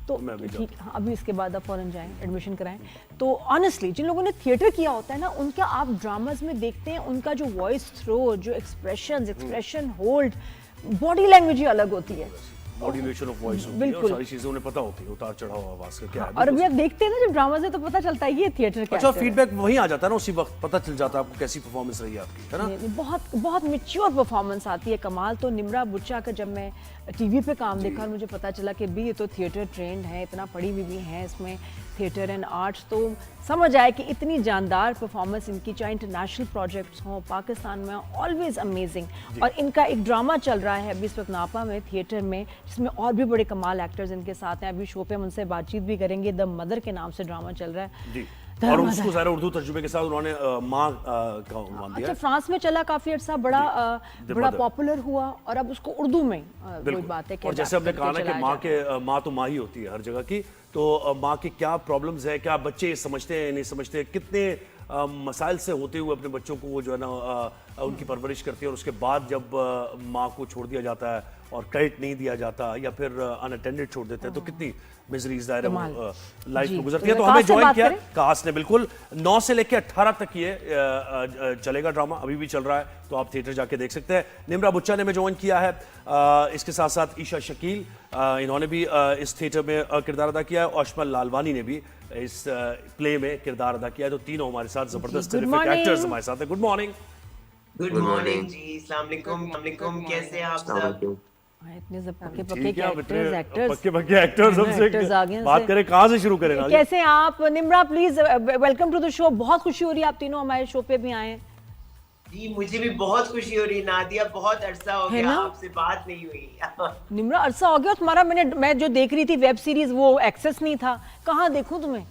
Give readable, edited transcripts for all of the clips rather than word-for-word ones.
तो ठीक, हाँ, अभी इसके बाद आप फौरन जाएं, एडमिशन कराएं। तो ऑनेस्टली जिन लोगों ने थिएटर किया होता है ना, उनका आप ड्रामाज में देखते हैं, उनका जो वॉइस थ्रो, जो एक्सप्रेशन होल्ड, बॉडी लैंग्वेज ही अलग होती है, मॉड्यूलेशन ऑफ वॉइस होती है और सारी चीजें उन्हें पता होती है, उतार चढ़ाव आवाज का क्या है। और अभी आप देखते हैं ना जब ड्रामा से, तो पता चलता है ये थिएटर क्या है। अच्छा, फीडबैक वहीं आ जाता है ना, उसी वक्त पता चल जाता है आपको कैसी परफॉर्मेंस रही है आपकी, है ना? बहुत बहुत मैच्योर परफॉर्मेंस आती है। कमाल तो निम्रा बुच्चा का जब मैं टीवी पे काम देखा और मुझे पता चला कि भी ये तो थिएटर ट्रेंड है, इतना पढ़ी हुई भी है इसमें, थिएटर एंड आर्ट्स, तो समझ आए कि इतनी जानदार परफॉर्मेंस इनकी, चाहे इंटरनेशनल प्रोजेक्ट्स हों, पाकिस्तान में, ऑलवेज अमेजिंग। और इनका एक ड्रामा चल रहा है अभी इस वक्त नापा में थिएटर में, जिसमें और भी बड़े कमाल एक्टर्स इनके साथ हैं। अभी शो पे हम उनसे बातचीत भी करेंगे। द मदर के नाम से ड्रामा चल रहा है जी, और उसको सारा उर्दू तर्जुमे के साथ उन्होंने माँ का उन्वान दिया। अच्छा, फ्रांस में चला काफी अर्सा, बड़ा पॉपुलर हुआ, और अब उसको उर्दू में कोई बात है। और जैसे हमने कहा ना कि माँ तो माँ ही होती है हर जगह की, तो माँ की क्या प्रॉब्लम्स है, क्या बच्चे समझते हैं नहीं समझते, कितने मसाइल से होते हुए अपने बच्चों को वो जो है ना उनकी परवरिश करती है, और उसके बाद जब माँ को छोड़ दिया जाता है और क्रेडिट नहीं दिया जाता या फिर अनअटेंडेड छोड़ देते हैं, तो कितनी मिजरीज दायरे लाइफ में गुजरती है। तो हमें ज्वाइन किया कास्ट ने, बिल्कुल 9 से लेकर 18 तक ये चलेगा ड्रामा, अभी भी चल रहा है, तो आप थिएटर जाके देख सकते हैं। निम्रा बुच्चा ने हमें ज्वाइन किया है, इसके साथ साथ ईशा शकील, इन्होंने भी इस थिएटर में किरदार अदा किया है, और अशमल लालवानी ने भी इस प्ले में किरदार अदा किया है। तो तीनों हमारे साथ जबरदस्त टेरिफिक एक्टर्स हमारे साथ हैं। Good morning. गुड मॉर्निंग जी, अस्सलाम वालेकुम, कैसे हैं आप सब? इतने पक्के एक्टर्स हमसे बात करें, कहाँ से शुरू करें? कैसे हैं आप? Nimra please welcome to the show. बहुत खुशी हो रही है आप तीनों हमारे शो पे भी आए हैं। जी, मुझे भी बहुत खुशी हो रही है नादिया, बहुत अरसा हो गया आपसे बात नहीं हुई। निम्रा, अरसा हो गया तुम्हारा, मैं जो देख रही थी वेब सीरीज, वो एक्सेस नहीं था, कहाँ देखूं तुम्हें?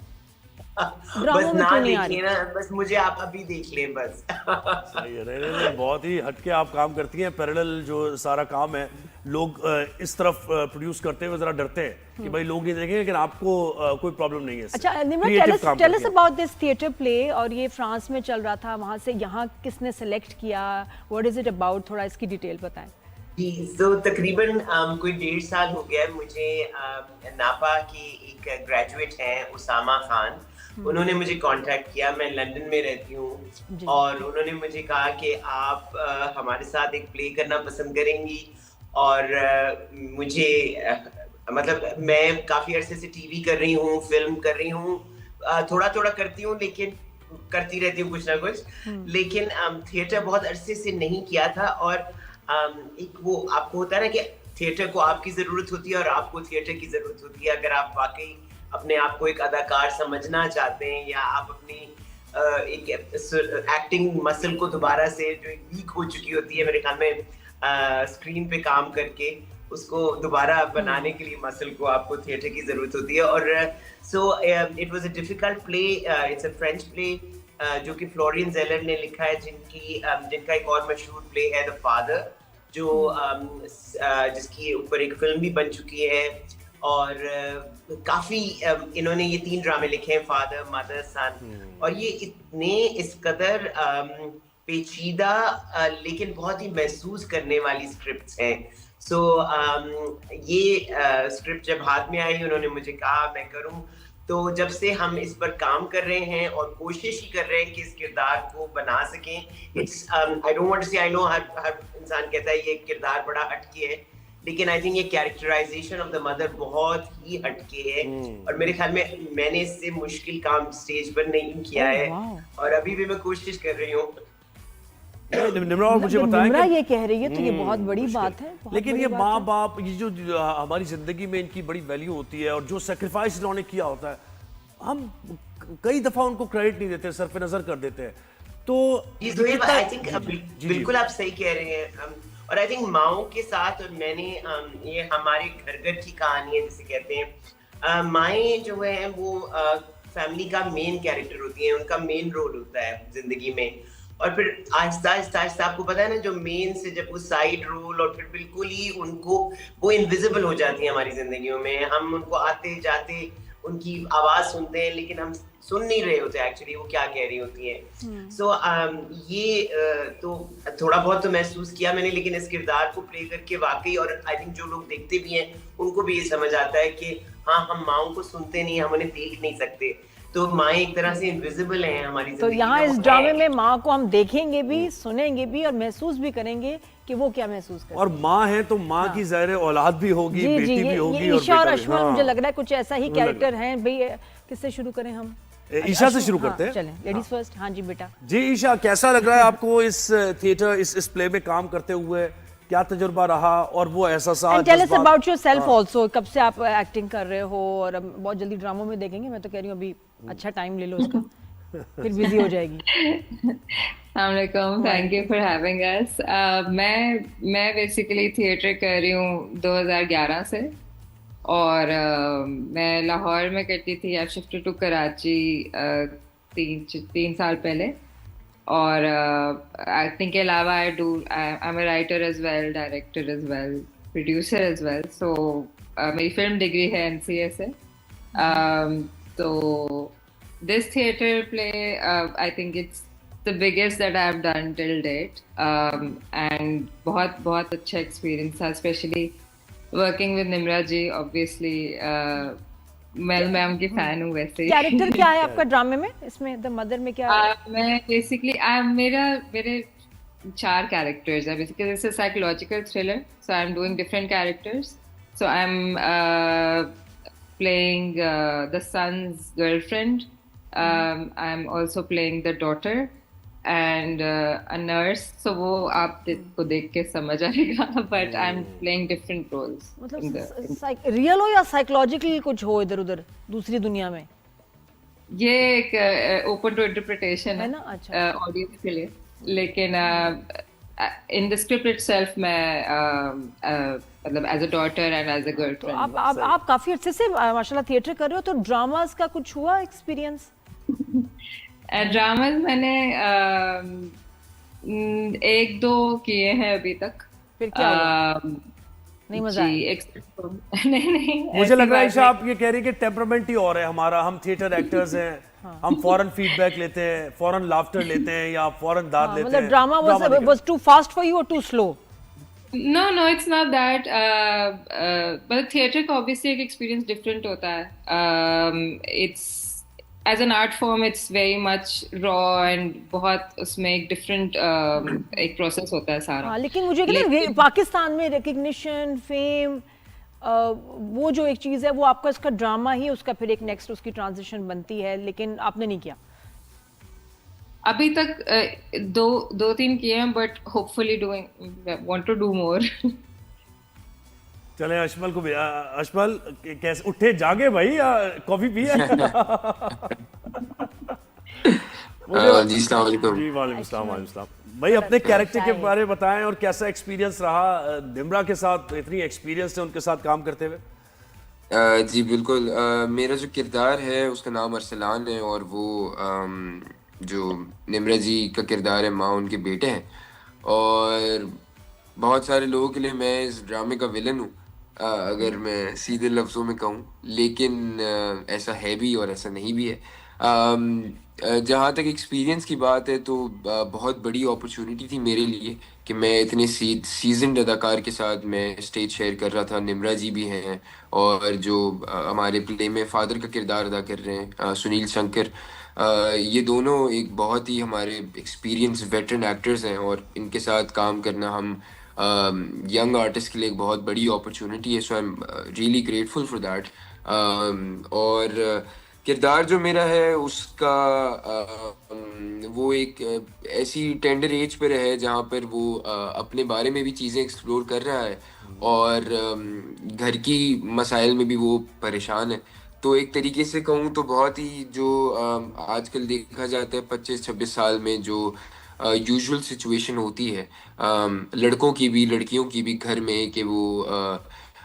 बस ना देखिए ना, बस मुझे आप अभी देख लें बस। सही है, नहीं, बहुत ही हटके आप काम करती हैं। पैरेलल जो सारा काम है, लोग इस तरफ प्रोड्यूस करते हुए जरा डरते हैं कि भाई लोग नहीं देखेंगे, लेकिन आपको कोई प्रॉब्लम नहीं है। अच्छा Nimra, tell us about this theatre play, और ये फ्रांस में चल रहा था, वहां से यहाँ किसने सेलेक्ट किया, व्हाट इज इट अबाउट, थोड़ा इसकी डिटेल बताएं। जी, तो तकरीबन कोई 1.5 साल हो गया मुझे। नापा की एक ग्रेजुएट हैं उसामा खान, उन्होंने मुझे कांटेक्ट किया। मैं लंदन में रहती हूँ, और उन्होंने मुझे कहा कि आप हमारे साथ एक प्ले करना पसंद करेंगी। और मुझे मतलब मैं काफी अरसे से टीवी कर रही हूँ, फिल्म कर रही हूँ, थोड़ा थोड़ा करती हूँ, लेकिन करती रहती हूँ कुछ ना कुछ, लेकिन थिएटर बहुत अरसे से नहीं किया था। और एक वो आपको होता है ना कि थिएटर को आपकी जरूरत होती है और आपको थिएटर की जरूरत होती है। अगर आप वाकई अपने आप को एक अदाकार समझना चाहते हैं, या आप अपनी एक एक्टिंग मसल को दोबारा से, जो एक वीक हो चुकी होती है मेरे ख्याल में स्क्रीन पे काम करके, उसको दोबारा बनाने के लिए मसल को आपको थिएटर की जरूरत होती है। और so it was a difficult play, it's a French play जो कि फ्लोरियन जेलर ने लिखा है, जिनका एक और मशहूर प्ले है द फादर, जो जिसकी ऊपर एक फिल्म भी बन चुकी है। और काफी इन्होंने ये 3 ड्रामे लिखे हैं, फादर, मदर, सन, और ये इतने इस कदर पेचीदा लेकिन बहुत ही महसूस करने वाली स्क्रिप्ट्स हैं। सो ये स्क्रिप्ट जब हाथ में आई, उन्होंने मुझे कहा मैं करूं, तो जब से हम इस पर काम कर रहे हैं और कोशिश ही कर रहे हैं कि इस किरदार को बना सकें। It's I don't want to say, I no हर इंसान कहता है ये किरदार बड़ा हटके है, लेकिन आई थिंक ये कैरेक्टराइजेशन ऑफ द मदर बहुत ही हटके है। और मेरे ख्याल में मैंने इससे मुश्किल काम स्टेज पर नहीं किया है, और अभी भी मैं कोशिश कर रही हूँ। निम्रा, और मुझे बताएं निम्रा ये कह रही है तो ये बहुत बड़ी बात है, लेकिन ये माँ बाप, ये जो हमारी जिंदगी में इनकी बड़ी वैल्यू होती है, और जो सेक्रीफाइस इन्होंने किया होता है, हम कई दफा उनको क्रेडिट नहीं देते, सरफ नजर कर देते हैं। तो आई थिंक बिल्कुल आप सही कह रहे हैं। और आई थिंक माओ के साथ, और मैंने ये हमारे घर घर की कहानी है जिसे कहते हैं, माएँ जो है वो फैमिली का मेन कैरेक्टर होती हैं, उनका मेन रोल होता है जिंदगी में। और फिर आहिस्ता आहिस्ता आपको पता है ना, जो मेन से जब वो साइड रोल, और फिर बिल्कुल ही उनको वो इनविजिबल हो जाती है हमारी जिंदगियों में। हम उनको आते जाते उनकी आवाज सुनते हैं, लेकिन हम सुन नहीं रहे होते एक्चुअली वो क्या कह रही होती हैं। सो ये तो थोड़ा बहुत तो महसूस किया मैंने, लेकिन इस किरदार को प्ले करके वाकई, और आई थिंक जो लोग देखते भी हैं उनको भी ये समझ आता है कि हाँ, हम माओ को सुनते नहीं, हम उन्हें देख नहीं सकते, तो माँ एक तरह से इनविजिबल है हमारी तो जिंदगी यहाँ में, इस वो ड्रामे है। में माँ को हम देखेंगे भी, सुनेंगे भी और महसूस भी करेंगे कि वो क्या महसूस करती और माँ है तो माँ की ज़ाहिर है औलाद भी होगी, जी जी, बेटी भी ये होगी और ईशा और बेटा भी। अश्वल मुझे लग रहा है कुछ ऐसा ही मुझे लग रहा कैरेक्टर हैं भाई। किससे शुरू करें हम? ईशा से अश्वल, शुरू हाँ, करते हैं। चलें लेडीज फर्स्ट। हाँ जी बेटा। जी ईशा, कैसा लग रहा है आपको इस थिएटर, इस प्ले में काम करते हुए? क्या तजुर्बा रहा और वो एहसास, एंड टेल अस जज्बात? अबाउट योरसेल्फ आल्सो, कब से आप एक्टिंग कर रहे हो? और हम बहुत जल्दी ड्रामों में देखेंगे, मैं तो कह रही हूँ अभी अच्छा टाइम ले लो उसका, फिर बिजी हो जाएगी। Assalamualaikum, thank you for having us. मैं बेसिकली थिएटर कर रही हूँ 2011 से, और मैं लाहौर में करती थी। आई शिफ्टेड टू कराची तीन साल पहले। और एक्टिंग के अलावा I am a writer as well, director as well, producer as well. So मेरी फिल्म डिग्री है NCA से। तो this theater play, I think it's the biggest that I've done till date, and बहुत बहुत अच्छा experience था, especially working with Nimra ji, obviously। मैं उनकी फैन हूँ वैसे ही। कैरेक्टर क्या है आपका ड्रामे में, इसमें द मदर में क्या है? मैं बेसिकली मेरे 4 कैरेक्टर्स है basically. It's a psychological thriller, so I am doing different characters. So I M playing the son's girlfriend. I'm also playing the daughter and a nurse. So वो आपको देख के समझ आएगा, but I'm playing different roles. मतलब real हो या psychological कुछ हो इधर उधर दूसरी दुनिया में? ये एक ओपन टू इंटरप्रिटेशन है ना? अच्छा। ऑडियंस के लिए। लेकिन इन द स्क्रिप्ट इटसेल्फ मैं मतलब as a daughter and as a girlfriend. आप काफी अच्छे से माशाल्लाह थिएटर कर रहे हो, तो ड्रामास का कुछ हुआ एक्सपीरियंस? ड्रामास मैंने 1-2 किए हैं अभी तक। फिर क्या हुआ? नहीं मजा आया? नहीं मुझे लग रहा है ईशा, आप ये कह रही है कि टेम्परामेंट ही और है हमारा। हम थिएटर एक्टर्स हैं, हम फौरन फीडबैक लेते हैं, फौरन लाफ्टर लेते हैं या फौरन दाद लेते हैं। मतलब drama was too fast for you और too slow? No, it's not that. But theatre का obviously एक experience different होता है। It's as an art form, it's very much raw and बहुत उसमें एक different एक process होता है सारा। हाँ, लेकिन मुझे कहते पाकिस्तान में recognition, fame, वो जो एक चीज़ है वो आपका इसका ड्रामा ही उसका फिर एक नेक्स्ट उसकी ट्रांजिशन बनती है, लेकिन आपने नहीं किया अभी तक। 2-3 किए हैं, but hopefully want to do more. चले अशमल को भी। अशमल कैसे उठे जागे भाई, कॉफी पिए? जी अस्सलाम वालेकुम। जी वालेकुम सलाम। भाई अपने कैरेक्टर के बारे में बताएं और कैसा एक्सपीरियंस रहा निम्रा के साथ, इतनी एक्सपीरियंस है उनके साथ काम करते हुए। जी बिल्कुल। मेरा जो किरदार है उसका नाम अरसलान है, और वो जो निम्रा जी का किरदार है, माँ उनके बेटे हैं। और बहुत सारे लोगों के लिए मैं इस ड्रामे का विलन हूँ, अगर मैं सीधे लफ्ज़ों में कहूँ। लेकिन ऐसा है भी और ऐसा नहीं भी है। जहाँ तक एक्सपीरियंस की बात है तो बहुत बड़ी अपॉर्चुनिटी थी मेरे लिए कि मैं इतने सीजन्ड अदाकार के साथ मैं स्टेज शेयर कर रहा था। निम्रा जी भी हैं, और जो हमारे प्ले में फादर का किरदार अदा कर रहे हैं सुनील शंकर, ये दोनों एक बहुत ही हमारे एक्सपीरियंस वेटरन एक्टर्स हैं, और इनके साथ काम करना हम यंग आर्टिस्ट के लिए एक बहुत बड़ी अपॉर्चुनिटी है। So I am really grateful for that. और किरदार जो मेरा है उसका वो एक ऐसी टेंडर एज पर है जहाँ पर वो अपने बारे में भी चीज़ें एक्सप्लोर कर रहा है, और घर की मसाइल में भी वो परेशान है। तो एक तरीके से कहूँ तो बहुत ही जो आजकल देखा जाता है 25-26 साल में जो यूजुअल सिचुएशन होती है लड़कों की भी लड़कियों की भी घर में, कि वो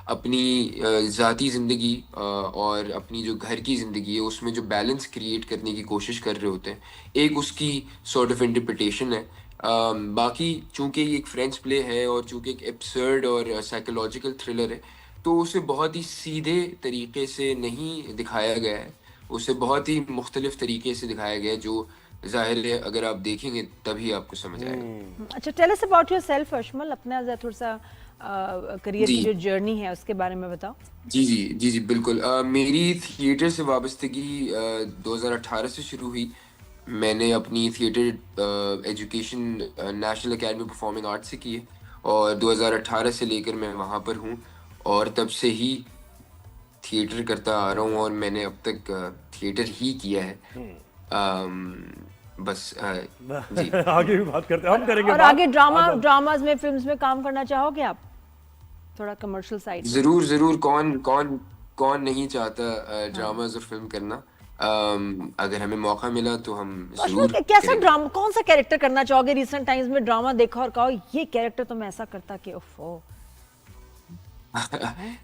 अपनी ज़ाती ज़िंदगी और अपनी जो घर की ज़िंदगी है उसमें जो बैलेंस क्रिएट करने की कोशिश कर रहे होते हैं। एक उसकी सॉर्ट ऑफ इंटरप्रिटेशन है। बाकी चूँकि ये एक फ्रेंच प्ले है और चूँकि एक एब्सर्ड और साइकोलॉजिकल थ्रिलर है, तो उसे बहुत ही सीधे तरीके से नहीं दिखाया गया है, उसे बहुत ही मुख्तलिफ तरीके से दिखाया गया है, जो जाहिर है अगर आप देखेंगे तभी आपको समझ आएगा। अच्छा, टेल अस अबाउट योरसेल्फ अशमल, अपना थोड़ा सा करियर की जी जो जर्नी है उसके बारे में बताओ। जी बिल्कुल। मेरी थिएटर से वाबस्तगी 2018 से शुरू हुई। मैंने अपनी theatre education national academy performing arts से की है और 2018 से लेकर मैं वहाँ पर हूँ और तब से ही थिएटर करता आ रहा हूँ और मैंने अब तक थिएटर ही किया है। बस जी आगे भी बात करते हैं, हम करेंगे और बात। आगे ड्रामाज में, फिल्म्स में काम करना चाहोगे आप, थोड़ा कमर्शियल साइड में? जरूर कौन कौन कौन नहीं चाहता ड्रामाज और फिल्म करना। अगर हमें मौका मिला तो हम जरूर अश्विन, कैसा करेंगे। ड्रामा, कौन सा कैरेक्टर करना चाहोगे? रिसेंट टाइम्स में ड्रामा देखा और कहो ये कैरेक्टर तो मैं ऐसा करता कि ओफो।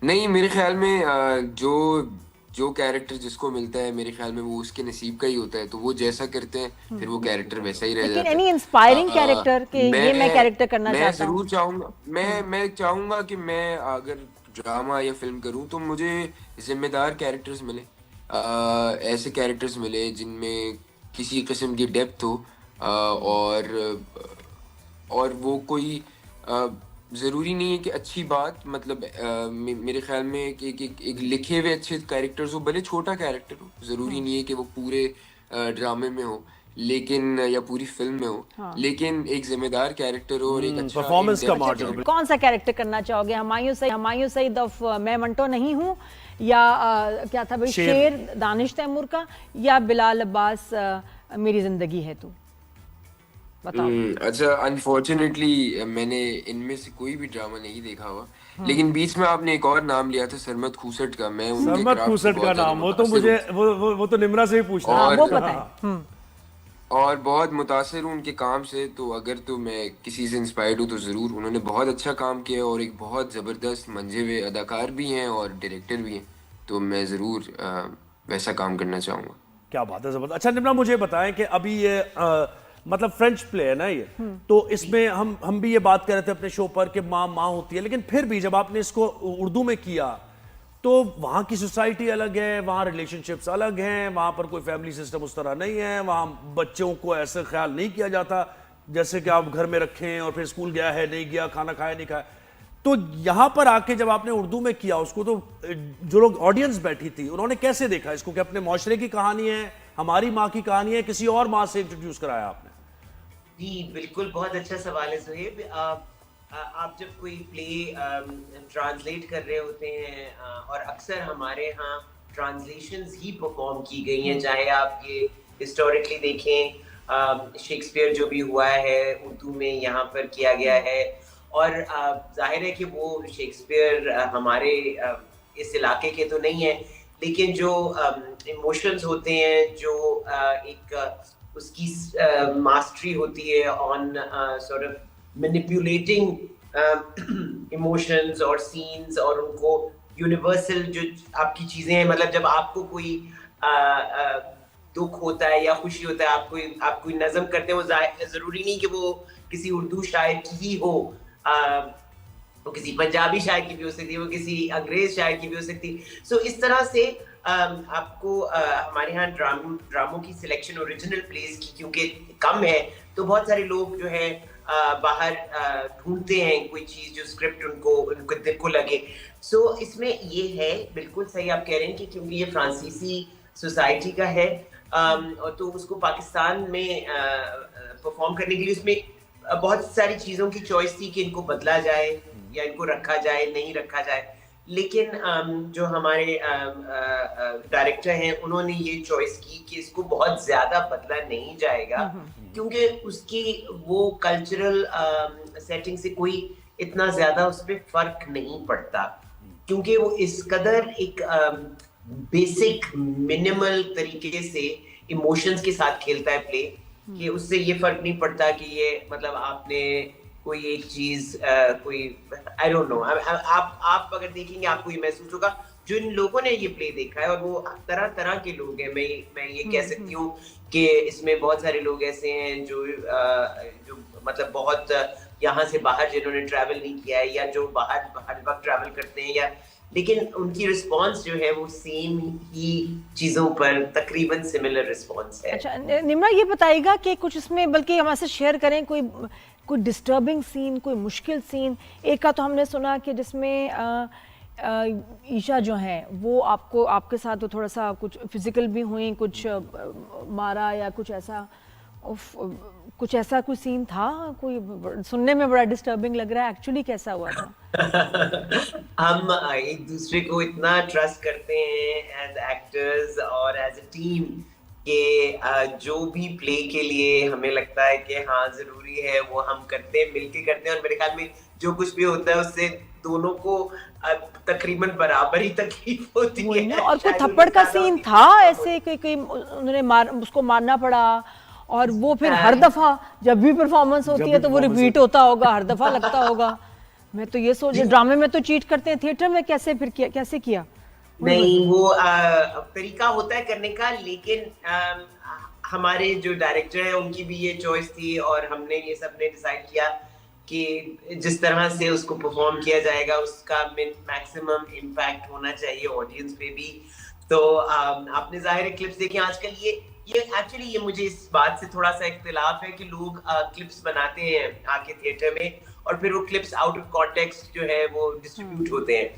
नहीं, मेरे ख्याल में जो कैरेक्टर जिसको मिलता है मेरे ख्याल में वो उसके नसीब का ही होता है, तो वो जैसा करते हैं फिर वो कैरेक्टर वैसा ही रह लेकिन जाता है। एनी इंस्पायरिंग कैरेक्टर कि ये मैं कैरेक्टर करना मैं चाहता हूँ? जरूर चाहूंगा, मैं चाहूंगा कि मैं अगर ड्रामा या फिल्म करूं तो मुझे जिम्मेदार कैरेक्टर्स मिले, ऐसे कैरेक्टर्स मिले जिनमें किसी किस्म की डेप्थ हो, और वो कोई ज़रूरी नहीं है कि अच्छी बात, मतलब मेरे ख्याल में कि एक लिखे हुए अच्छे कैरेक्टर्स हो, भले छोटा कैरेक्टर हो, ज़रूरी नहीं है कि वो पूरे ड्रामे में हो लेकिन या पूरी फिल्म में हो, लेकिन एक जिम्मेदार कैरेक्टर हो और एक अच्छा परफॉर्मेंस का in-depth मार्जिन। कौन सा कैरेक्टर करना चाहोगे? हमायूं सईद ऑफ मैं मंटो नहीं हूँ, या क्या था भाई, शेर दानिश तैमूर का, या बिलाल अब्बास मेरी जिंदगी है तू? बताओ। अच्छा, अनफॉर्चुनेटली मैंने इनमें से कोई भी ड्रामा नहीं देखा हुआ, लेकिन बीच में आपने एक और नाम लिया था सरमद खूसट का। मैं उनके सरमद क्राफ्ट से खूसट का बहुत ज्यादा नाम, वो तो मुतासिर मुझे हूँ वो तो निम्रा से ही पूछना हाँ, है। वो और पता है। और बहुत मुतासिर हूँ उनके काम से, तो अगर तो मैं किसी से इंस्पायर्ड हूँ तो ज़रूर। उन्होंने बहुत अच्छा काम किया और एक बहुत ज़बरदस्त मंझे हुए अदाकार भी हैं और डायरेक्टर भी हैं, तो मैं ज़रूर वैसा काम करना चाहूँगा। क्या बात है, जबरदस्त। अच्छा निम्रा, मुझे बताएं कि अभी ये मतलब फ्रेंच प्ले है ना ये, तो इसमें हम भी ये बात कर रहे थे अपने शो पर कि माँ होती है, लेकिन फिर भी जब आपने इसको उर्दू में किया तो वहाँ की सोसाइटी अलग है, वहाँ रिलेशनशिप्स अलग हैं, वहाँ पर कोई फैमिली सिस्टम उस तरह नहीं है, वहाँ बच्चों को ऐसे ख्याल नहीं किया जाता जैसे कि आप घर में रखें और फिर स्कूल गया है नहीं गया, खाना खाया नहीं खाया। तो यहाँ पर आके जब आपने उर्दू में किया उसको, तो जो लोग ऑडियंस बैठी थी उन्होंने कैसे देखा इसको कि अपने माशरे की कहानी है, हमारी माँ की कहानी है, किसी और माँ से इंट्रोड्यूस कराया आपने? जी बिल्कुल, बहुत अच्छा सवाल है सुहेब। आप जब कोई प्ले ट्रांसलेट कर रहे होते हैं और अक्सर हमारे यहाँ ट्रांसलेशंस ही परफॉर्म की गई हैं, चाहे आप ये हिस्टोरिकली देखें, शेक्सपियर जो भी हुआ है उर्दू में यहाँ पर किया गया है, और जाहिर है कि वो शेक्सपियर हमारे इस इलाके के तो नहीं है, लेकिन जो इमोशंस होते हैं, जो एक उसकी मास्टरी होती है on sort of manipulating emotions और सीन्स, और उनको यूनिवर्सल जो आपकी चीजें हैं, मतलब जब आपको कोई दुख होता है या खुशी होता है, आप कोई नज़म करते हैं, वो जरूरी नहीं कि वो किसी उर्दू शायर की ही हो, वो किसी पंजाबी शायर की भी हो सकती है, वो किसी अंग्रेज शायर की भी हो सकती है। सो इस तरह से आपको हमारे यहाँ ड्रामों की सिलेक्शन ओरिजिनल प्लेस की क्योंकि कम है, तो बहुत सारे लोग जो है बाहर ढूंढते हैं कोई चीज जो स्क्रिप्ट उनको दिल को लगे। सो इसमें ये है, बिल्कुल सही आप कह रहे हैं कि क्योंकि ये फ्रांसीसी सोसाइटी का है, और तो उसको पाकिस्तान में परफॉर्म करने के लिए उसमें बहुत सारी चीजों की चॉइस थी कि इनको बदला जाए या इनको रखा जाए, नहीं रखा जाए, लेकिन जो हमारे डायरेक्टर हैं उन्होंने ये चॉइस की कि इसको बहुत ज्यादा बदला नहीं जाएगा, क्योंकि उसकी वो कल्चरल सेटिंग से कोई इतना ज्यादा उस पर फर्क नहीं पड़ता, क्योंकि वो इस कदर एक बेसिक मिनिमल तरीके से इमोशंस के साथ खेलता है प्ले, कि उससे ये फर्क नहीं पड़ता कि ये मतलब आपने कोई एक चीज कोई आई डोंट नो, आप अगर देखेंगे आपको ये महसूस होगा, जो इन लोगों ने ये प्ले देखा है, और वो तरह तरह के लोग हैं, मैं ये कह सकती हूँ कि इसमें बहुत सारे लोग ऐसे हैं जो मतलब बहुत यहाँ से बाहर जिन्होंने ट्रैवल नहीं किया है, या जो बाहर हर वक्त ट्रैवल करते हैं, या लेकिन उनकी रिस्पांस जो है वो सेम ही चीजों पर तकरीबन सिमिलर रिस्पांस है। अच्छा निम्रा, ये बताइएगा कि कुछ इसमें, बल्कि हमारे से शेयर करें कोई कोई डिस्टर्बिंग सीन, कोई मुश्किल सीन? एक का तो हमने सुना कि जिसमें ईशा जो हैं वो आपके साथ तो थोड़ा सा कुछ फिजिकल भी हुई, कुछ मारा या कुछ ऐसा, कुछ ऐसा कोई सीन था? कोई सुनने में बड़ा डिस्टर्बिंग लग रहा है, एक्चुअली कैसा हुआ था? हम एक दूसरे को इतना ट्रस्ट करते हैं एज एक्टर्स और एज अ टीम कि जो भी प्ले के लिए हमें लगता है कि हाँ जरूरी है वो हम करते हैं, मिलके करते हैं। और मेरे ख्याल में जो कुछ भी होता है उससे दोनों को तकरीबन बराबर ही तकलीफ होती है। और कोई थप्पड़ का सीन था ऐसे, कोई उन्होंने उसको मारना पड़ा, और वो फिर हर दफा जब भी परफॉर्मेंस होती है तो वो रिपीट होता होगा, हर दफा लगता होगा? मैं तो ये सोच, ड्रामे में तो चीट करते हैं, थिएटर में कैसे किया? नहीं, वो तरीका होता है करने का, लेकिन हमारे जो डायरेक्टर हैं उनकी भी ये चॉइस थी और हमने ये सबने डिसाइड किया कि जिस तरह से उसको परफॉर्म किया जाएगा उसका मैक्सिमम इम्पैक्ट होना चाहिए ऑडियंस पे भी। तो आपने जाहिर क्लिप्स देखे आजकल, ये एक्चुअली ये मुझे इस बात से थोड़ा सा इख्तिलाफ है कि लोग क्लिप्स बनाते हैं आके थिएटर में और फिर वो क्लिप्स आउट ऑफ कॉन्टेक्स्ट जो है वो डिस्ट्रीब्यूट होते हैं।